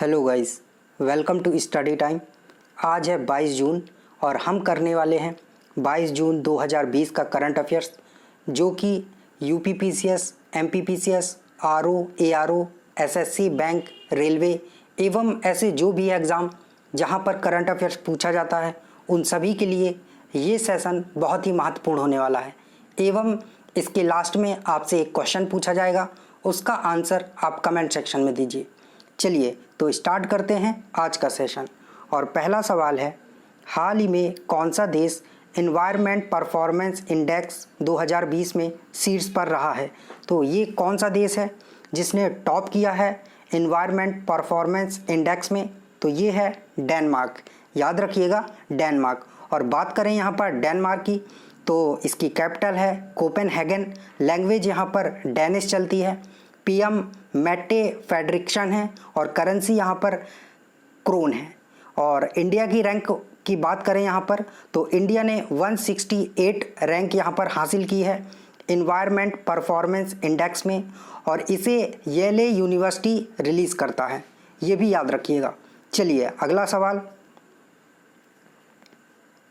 Hello guys, welcome to study time. आज है 22 जून और हम करने वाले हैं 22 जून 2020 का करंट अफेयर्स, जो कि UPPCS, MPPCS, RO, ARO, SSC, bank, railway एवं ऐसे जो भी एग्ज़ाम जहां पर करंट अफेयर्स पूछा जाता है उन सभी के लिए ये सेशन बहुत ही महत्वपूर्ण होने वाला है। एवं इसके लास्ट में आपसे एक क्वेश्चन पूछा जाएगा, उसका आंसर आप कमेंट सेक्शन में दीजिए। चलिए तो स्टार्ट करते हैं आज का सेशन। और पहला सवाल है, हाल ही में कौन सा देश एनवायरनमेंट परफॉर्मेंस इंडेक्स 2020 में शीर्ष पर रहा है? तो ये कौन सा देश है जिसने टॉप किया है एनवायरनमेंट परफॉर्मेंस इंडेक्स में? तो ये है डेनमार्क। याद रखिएगा, डेनमार्क। और बात करें यहाँ पर डेनमार्क की, तो इसकी कैपिटल है कोपेनहेगन। लैंग्वेज यहाँ पर डेनिश चलती है। पीएम मैटे फेडरिक्सन है और करेंसी यहाँ पर क्रोन है। और इंडिया की रैंक की बात करें यहाँ पर, तो इंडिया ने 168 रैंक यहाँ पर हासिल की है एनवायरनमेंट परफॉर्मेंस इंडेक्स में, और इसे येले यूनिवर्सिटी रिलीज़ करता है, ये भी याद रखिएगा। चलिए अगला सवाल,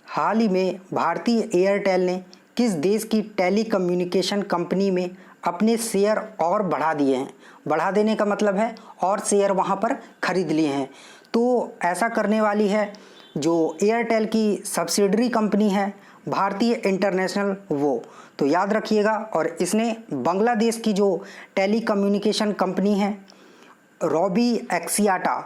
हाल ही में भारतीय एयरटेल ने किस देश की टेलीकम्युनिकेशन कंपनी में अपने शेयर और बढ़ा दिए हैं? बढ़ा देने का मतलब है और शेयर वहां पर खरीद लिए हैं। तो ऐसा करने वाली है जो एयरटेल की सब्सिडरी कंपनी है भारतीय इंटरनेशनल, वो तो याद रखिएगा। और इसने बांग्लादेश की जो टेलीकम्युनिकेशन कंपनी है रॉबी एक्सियाटा,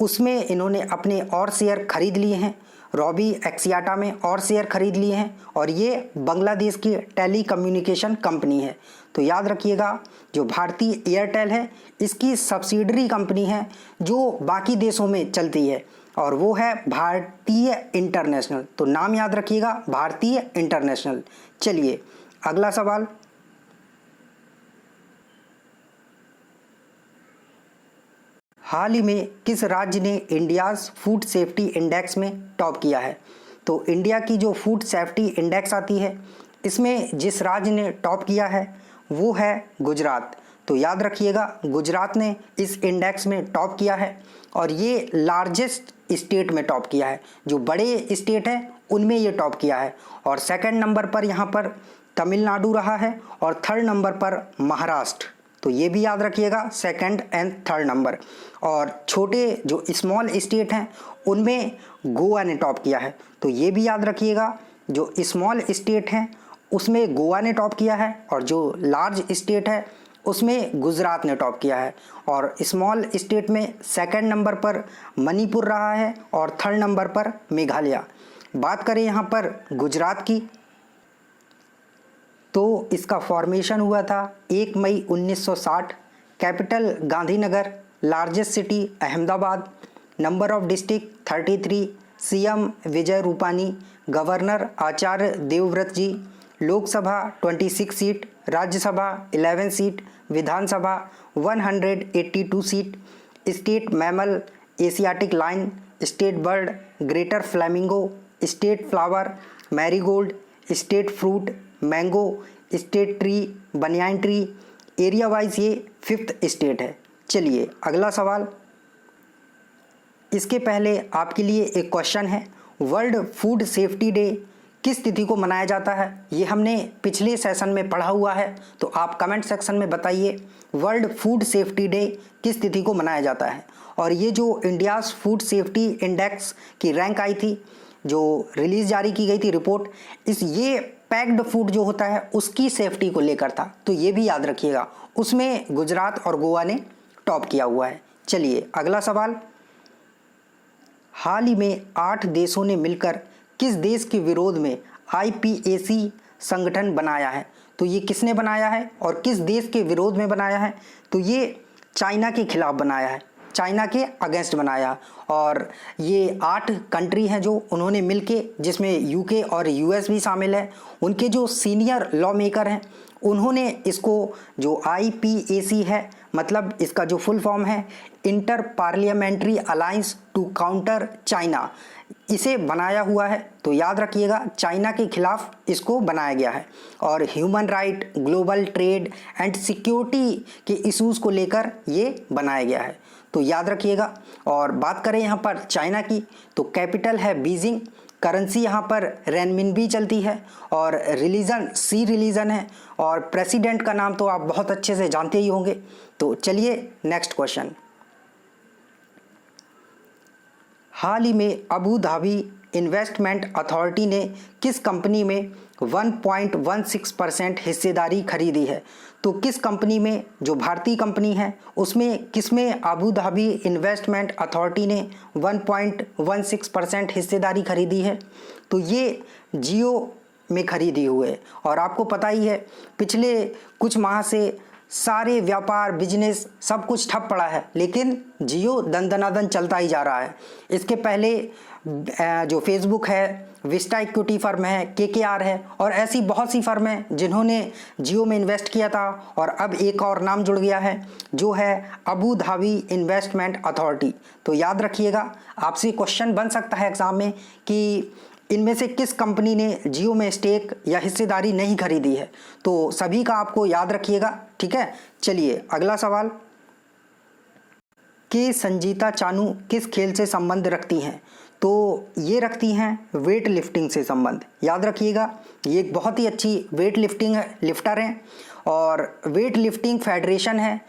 उसमें इन्होंने अपने और शेयर खरीद लिए हैं। रॉबी एक्सियाटा में और शेयर खरीद लिए हैं और ये बांग्लादेश की टेलीकम्युनिकेशन कंपनी है। तो याद रखिएगा, जो भारतीय एयरटेल है इसकी सब्सिडरी कंपनी है जो बाकी देशों में चलती है, और वो है भारतीय इंटरनेशनल। तो नाम याद रखिएगा, भारतीय इंटरनेशनल। चलिए अगला सवाल, हाल ही में किस राज्य ने इंडियाज़ फूड सेफ्टी इंडेक्स में टॉप किया है? तो इंडिया की जो फूड सेफ्टी इंडेक्स आती है, इसमें जिस राज्य ने टॉप किया है वो है गुजरात। तो याद रखिएगा, गुजरात ने इस इंडेक्स में टॉप किया है और ये लार्जेस्ट स्टेट में टॉप किया है। जो बड़े स्टेट हैं उनमें ये टॉप किया है। और सेकंड नंबर पर यहाँ पर तमिलनाडु रहा है और थर्ड नंबर पर महाराष्ट्र। तो ये भी याद रखिएगा, सेकंड एंड थर्ड नंबर। और छोटे जो स्मॉल स्टेट हैं उनमें गोवा ने टॉप किया है। तो ये भी याद रखिएगा, जो स्मॉल स्टेट हैं उसमें गोवा ने टॉप किया है और जो लार्ज स्टेट है उसमें गुजरात ने टॉप किया है। और स्मॉल स्टेट में सेकंड नंबर पर मणिपुर रहा है और थर्ड नंबर पर मेघालय। बात करें यहाँ पर गुजरात की, तो इसका फॉर्मेशन हुआ था 1 मई 1960। Capital Gandhinagar, largest city Ahmedabad, number of district 33, CM Vijay Rupani, governor Acharya Devvrat ji, Lok Sabha 26 seat, Rajya Sabha 11 seat, Vidhan Sabha 182 seat, state mammal Asiatic lion, state bird greater flamingo, state flower marigold, state fruit mango, state tree banyan tree. Area wise ये 5th state है। चलिए अगला सवाल, इसके पहले आपके लिए एक क्वेश्चन है, वर्ल्ड फूड सेफ्टी डे किस तिथि को मनाया जाता है? ये हमने पिछले सेशन में पढ़ा हुआ है, तो आप कमेंट सेक्शन में बताइए वर्ल्ड फूड सेफ्टी डे किस तिथि को मनाया जाता है। और ये जो इंडियाज़ फूड सेफ्टी इंडेक्स की रैंक आई थी, जो रिलीज जारी की गई थी रिपोर्ट, ये पैक्ड फूड जो होता है उसकी सेफ्टी को लेकर था। तो ये भी याद रखिएगा, उसमें गुजरात और गोवा ने टॉप किया हुआ है। चलिए अगला सवाल, हाल ही में 8 देशों ने मिलकर किस देश के विरोध में IPAC संगठन बनाया है? तो ये किसने बनाया है और किस देश के विरोध में बनाया है? तो ये चाइना के खिलाफ बनाया है, चाइना के अगेंस्ट बनाया। और ये 8 कंट्री हैं जो उन्होंने मिलके, जिसमें यूके और यूएस भी शामिल है, उनके जो सीनियर लॉ मेकर हैं उन्होंने इसको, जो IPAC है, मतलब इसका जो फुल फॉर्म है inter parliamentary alliance to counter China, इसे बनाया हुआ है, तो याद रखिएगा चाइना के खिलाफ इसको बनाया गया है और human right, global trade and security के इश्यूज़ को लेकर ये बनाया गया है, तो याद रखिएगा। और बात करें यहाँ पर चाइना की, तो कैपिटल है बीजिंग, करेंसी यहाँ पर रेनमिनबी चलती है और रिलीजन सी रिलीजन है और प्रेसिडेंट का नाम तो आप बहुत अच्छे से जानते ही होंगे। तो चलिए नेक्स्ट क्वेश्चन। हाल ही में अबू धाबी इन्वेस्टमेंट अथॉरिटी ने किस कंपनी में 1.16% हिस्सेदारी खरीदी है? तो किस कंपनी में, जो भारतीय कंपनी है उसमें किसमें अबू धाबी इन्वेस्टमेंट अथॉरिटी ने 1.16% हिस्सेदारी खरीदी है? तो ये जियो में खरीदी हुई है और आपको पता ही है पिछले कुछ माह से सारे व्यापार, बिजनेस सब कुछ ठप पड़ा है, लेकिन जियो दन चलता ही जा रहा है। इसके पहले जो फेसबुक है, विस्टा इक्विटी फर्म है, केकेआर है और ऐसी बहुत सी फर्म हैं जिन्होंने जियो में इन्वेस्ट किया था और अब एक और नाम जुड़ गया है जो है अबू धाबी इन्वेस्टमेंट अथॉरिटी। तो याद रखिएगा, आपसे क्वेश्चन बन सकता है एग्जाम में कि इनमें से किस कंपनी ने जियो में स्टेक या हिस्सेदारी नहीं खरीदी है, तो सभी का आपको याद रखिएगा, ठीक है। चलिए अगला सवाल, कि संजीता चानू किस खेल से संबंध रखती हैं? तो ये रखती हैं वेट लिफ्टिंग से संबंध। याद रखिएगा, ये एक बहुत ही अच्छी वेट लिफ्टर हैं और वेट लिफ्टिंग फेडरेशन है,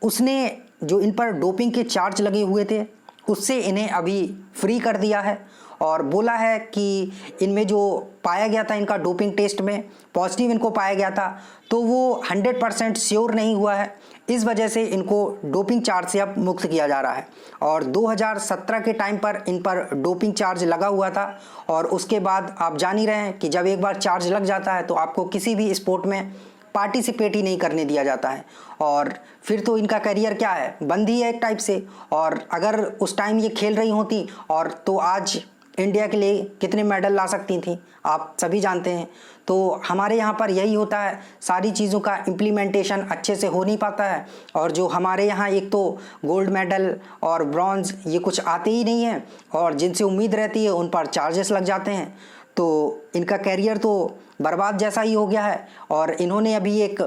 उसने जो इन पर डोपिंग के चार्ज लगे हुए थे उससे इन्हें अभी फ्री कर दिया है और बोला है कि इनमें जो पाया गया था, इनका डोपिंग टेस्ट में पॉजिटिव इनको पाया गया था, तो वो 100% श्योर नहीं हुआ है, इस वजह से इनको डोपिंग चार्ज से अब मुक्त किया जा रहा है। और 2017 के टाइम पर इन पर डोपिंग चार्ज लगा हुआ था और उसके बाद आप जान ही रहे हैं कि जब एक बार चार्ज लग जाता है तो आपको किसी भी स्पोर्ट में पार्टिसिपेट ही नहीं करने दिया जाता है और फिर तो इनका करियर क्या है, बंद ही है एक टाइप से। और अगर उस टाइम ये खेल रही होती और तो आज इंडिया के लिए कितने मेडल ला सकती थी, आप सभी जानते हैं। तो हमारे यहाँ पर यही होता है, सारी चीज़ों का इम्प्लीमेंटेशन अच्छे से हो नहीं पाता है और जो हमारे यहाँ एक तो गोल्ड मेडल और ब्रॉन्ज ये कुछ आते ही नहीं हैं और जिनसे उम्मीद रहती है उन पर चार्जेस लग जाते हैं, तो इनका कैरियर तो बर्बाद जैसा ही हो गया है। और इन्होंने अभी एक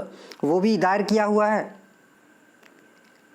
वो भी दायर किया हुआ है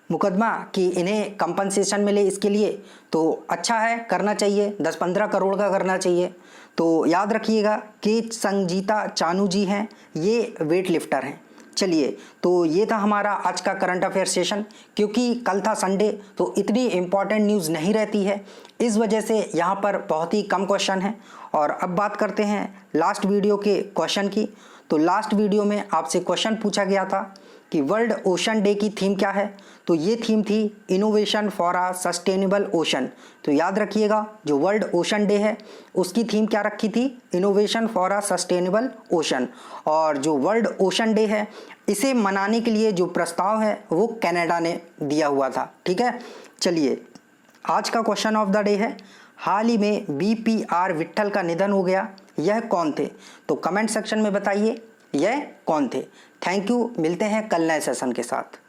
मुकदमा कि इन्हें कंपनसेशन मिले इसके लिए, तो अच्छा है, करना चाहिए, 10-15 करोड़ का करना चाहिए। तो याद रखिएगा कि संजीता चानू जी हैं, ये वेट लिफ्टर हैं। चलिए, तो ये था हमारा आज का करंट अफेयर सेशन। क्योंकि कल था संडे तो इतनी इम्पॉर्टेंट न्यूज़ नहीं रहती है, इस वजह से यहाँ पर बहुत ही कम क्वेश्चन हैं। और अब बात करते हैं लास्ट वीडियो के क्वेश्चन की। तो लास्ट वीडियो में आपसे क्वेश्चन पूछा गया था कि वर्ल्ड ओशन डे की थीम क्या है? तो ये थीम थी innovation for a sustainable ocean. तो याद रखिएगा, जो वर्ल्ड ओशन डे है उसकी थीम क्या रखी थी? Innovation for a sustainable ocean. और जो वर्ल्ड ओशन डे है इसे मनाने के लिए जो प्रस्ताव है वो कनाडा ने दिया हुआ था, ठीक है। चलिए, आज का क्वेश्चन ऑफ द डे है, हाल ही में BPR विट्ठल का निधन हो गया, यह कौन थे? तो कमेंट सेक्शन में बताइए यह कौन थे। थैंक यू, मिलते हैं कल नए सेशन के साथ।